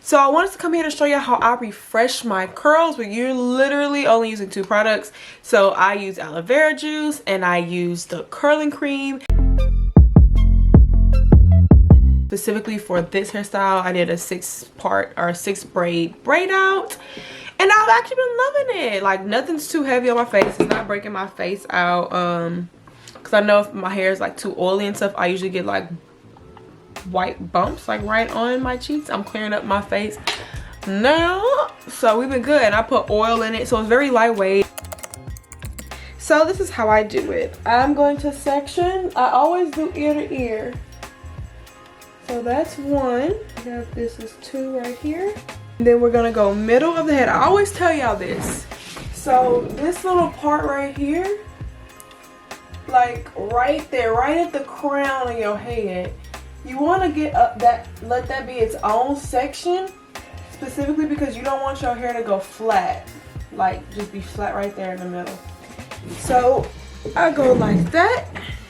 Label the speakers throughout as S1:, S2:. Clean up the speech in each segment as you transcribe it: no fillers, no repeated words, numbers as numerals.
S1: So I wanted to come here to show you how I refresh my curls, but you're literally only using 2 products. So I use aloe vera juice and I use the curling cream. Specifically for this hairstyle, I did a 6-part or 6 braid out, and I've actually been loving it. Like, nothing's too heavy on my face. It's not breaking my face out. Because I know if my hair is like too oily and stuff, I usually get like white bumps like right on my cheeks. I'm clearing up my face now, so we've been good. And I put oil in it, so it's very lightweight. So this is how I do it. I'm going to section. I always do ear to ear. So that's 1. This is 2 right here. And then we're gonna go middle of the head. I always tell y'all this. So this little part right here, like right there, right at the crown of your head, you want to get up that, let that be its own section, specifically because you don't want your hair to go flat, like just be flat right there in the middle. So I go like that,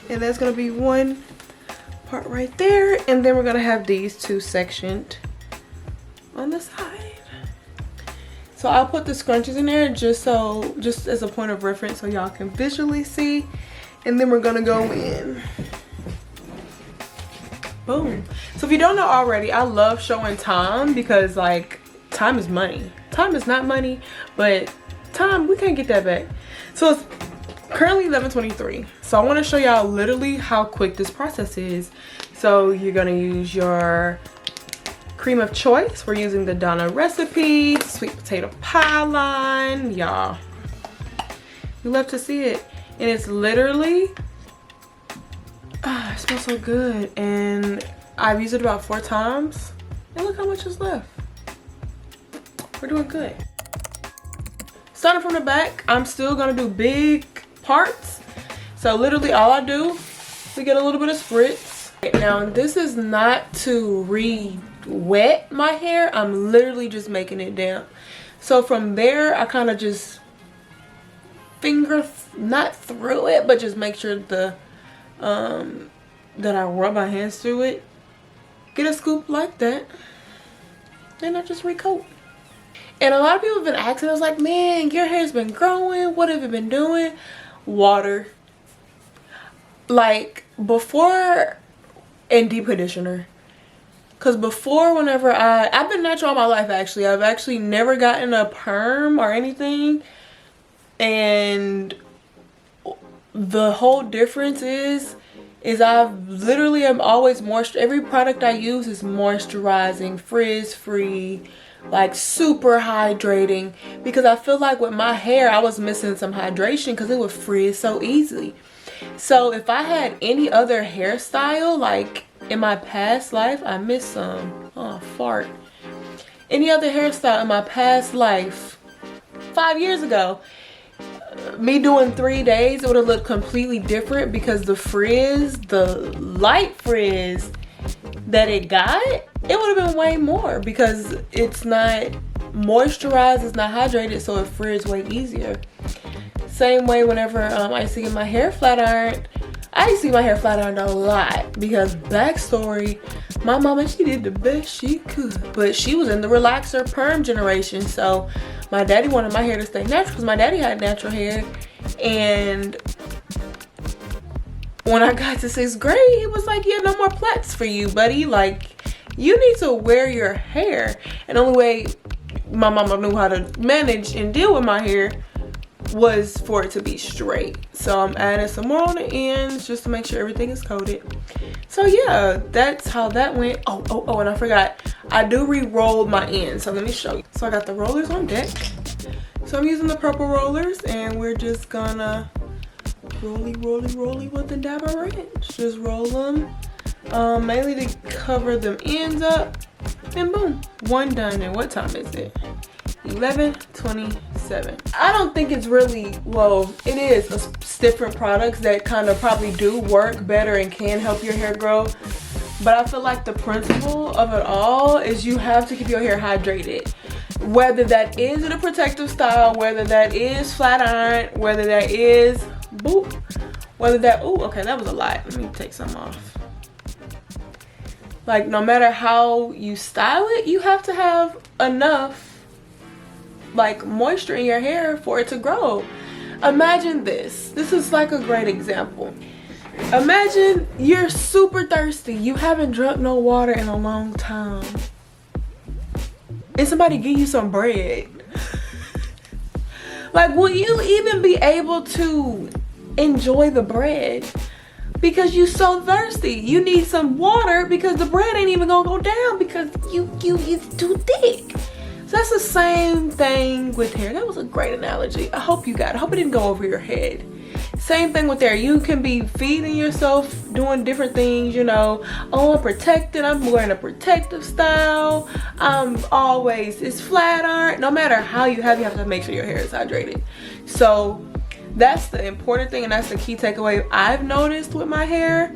S1: and that's gonna be 1 part right there, and then we're gonna have these 2 sectioned on the side. So I'll put the scrunchies in there just as a point of reference so y'all can visually see, and then we're gonna go in. Boom. So if you don't know already, I love showing time because like time is money. Time is not money, but time, we can't get that back. So it's currently 11:23. So I want to show y'all literally how quick this process is. So you're gonna use your cream of choice. We're using the Donna Recipe Sweet Potato Pie line, y'all. You love to see it, and it's literally it smells so good, and I've used it about 4 times, and look how much is left. We're doing good. Starting from the back, I'm still gonna do big parts. So literally all I do, we get a little bit of spritz. Now this is not to re-wet my hair. I'm literally just making it damp. So from there, I kind of just finger, not through it, but just make sure the that I rub my hands through it. Get a scoop like that, and I just recoat. And a lot of people have been asking, I was like, man, your hair's been growing, what have you been doing? Water, like before, and deep conditioner. Because before, whenever I've been natural all my life, actually. I've actually never gotten a perm or anything, and the whole difference is I've literally am always every product I use is moisturizing, frizz free, like super hydrating, because I feel like with my hair I was missing some hydration because it would frizz so easily. So if I had any other hairstyle, like in my past life, I missed some, oh fart, any other hairstyle in my past life 5 years ago, me doing 3 days, it would have looked completely different, because the frizz, the light frizz that it got, it would have been way more because it's not moisturized, it's not hydrated, so it frizz way easier. Same way whenever I used to get my hair flat ironed, I used to get my hair flat ironed a lot because, backstory, my mama, she did the best she could, but she was in the relaxer perm generation, so my daddy wanted my hair to stay natural because my daddy had natural hair. And when I got to 6th grade, he was like, yeah, no more plaits for you, buddy. Like, you need to wear your hair. And the only way my mama knew how to manage and deal with my hair was for it to be straight. So I'm adding some more on the ends just to make sure everything is coated. So yeah, that's how that went. Oh, and I forgot, I do re-roll my ends, so let me show you. So I got the rollers on deck. So I'm using the purple rollers, and we're just gonna rolly with the dabber wrench. Just roll them, mainly to cover them ends up, and boom, 1 done. And what time is it? 11:27. I don't think it's really, well, it is different products that kind of probably do work better and can help your hair grow, but I feel like the principle of it all is you have to keep your hair hydrated, whether that is in a protective style, whether that is flat iron, whether that is boop, whether that, oh, okay, that was a lot, let me take some off. Like, no matter how you style it, you have to have enough like moisture in your hair for it to grow. Imagine this. This is like a great example. Imagine you're super thirsty. You haven't drunk no water in a long time. And somebody give you some bread. Like, will you even be able to enjoy the bread? Because you so thirsty. You need some water because the bread ain't even gonna go down because it's too thick. So that's the same thing with hair. That was a great analogy. I hope you got it. I hope it didn't go over your head. Same thing with hair. You can be feeding yourself, doing different things, you know. Oh, I'm protected. I'm wearing a protective style. It's flat iron. No matter how you have to make sure your hair is hydrated. So that's the important thing, and that's the key takeaway I've noticed with my hair,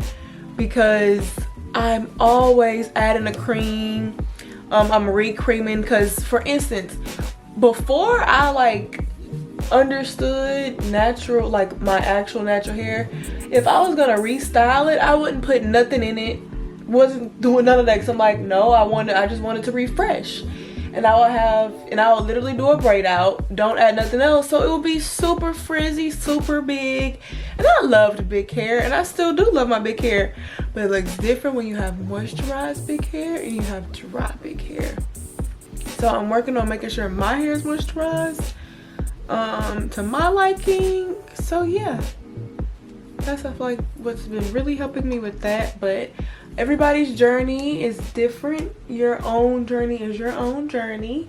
S1: because I'm always adding a cream. I'm re-creaming, because for instance, before I like understood natural, like my actual natural hair, if I was gonna restyle it, I wouldn't put nothing in it, wasn't doing none of that, because I'm like, no, I just wanted to refresh. And I would literally do a braid out, don't add nothing else, so it would be super frizzy, super big. And I loved big hair, and I still do love my big hair, but it looks different when you have moisturized big hair and you have dry big hair. So I'm working on making sure my hair is moisturized to my liking. So yeah, that's, I feel like, what's been really helping me with that. But everybody's journey is different. Your own journey is your own journey.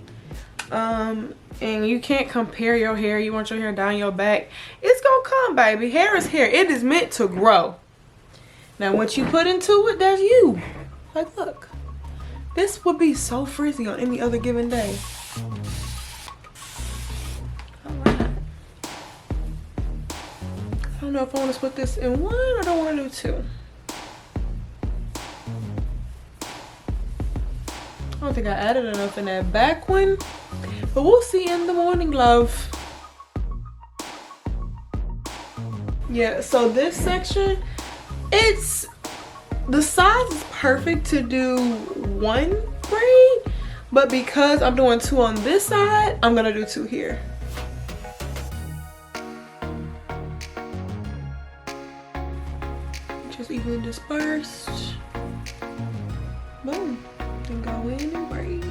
S1: And you can't compare your hair. You want your hair down your back, it's gonna come, baby. Hair is hair. It is meant to grow. Now what you put into it, that's you. Like, look, this would be so frizzy on any other given day. Alright, I don't know if I want to split this in one or do I want to do two. I don't think I added enough in that back one, but we'll see in the morning, love. Yeah, so this section, the size is perfect to do one braid, but because I'm doing two on this side, I'm gonna do two here. Just evenly dispersed. Boom. And go in and braid.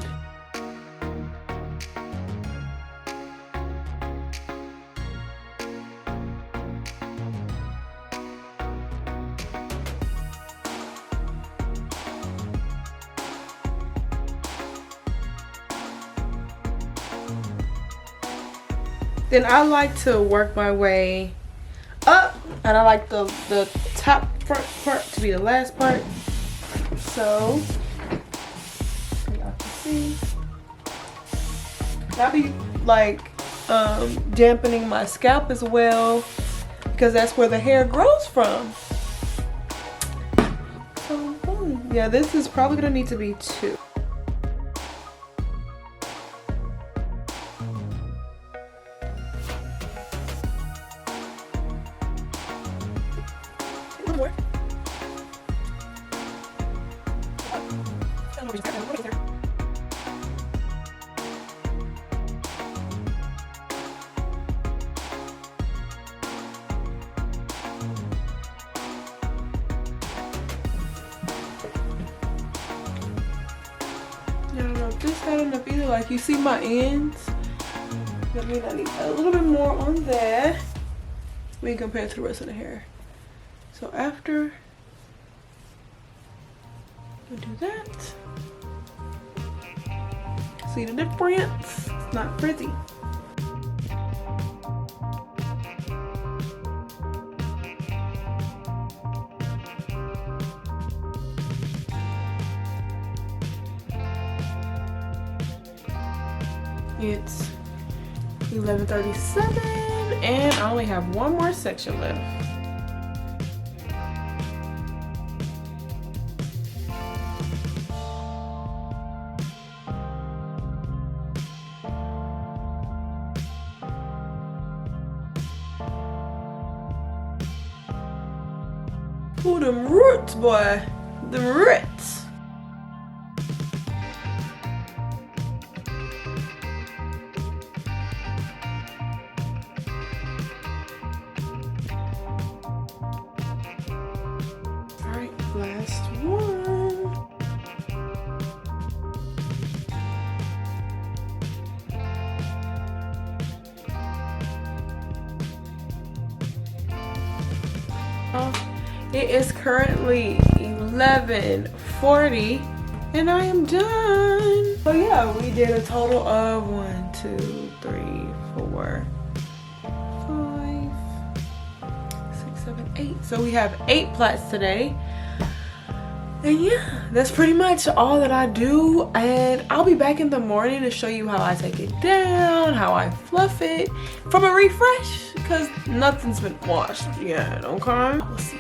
S1: Then I like to work my way up, and I like the top front part to be the last part. So y'all can see, I'll be like dampening my scalp as well, because that's where the hair grows from. So boom. Yeah, this is probably gonna need to be two. This had enough either. Like, you see my ends, that means I need a little bit more on there when compared to the rest of the hair. So after I do that, see the difference? It's not frizzy. It's 11:37 and I only have one more section left. Ooh, them roots, boy. Them roots. Last one. It is currently 11:40 and I am done. So yeah, we did a total of 1, 2, 3, 4, 5, 6, 7, 8. So we have 8 plaits today. And yeah, that's pretty much all that I do. And I'll be back in the morning to show you how I take it down, how I fluff it from a refresh, because nothing's been washed yet, okay? We'll see.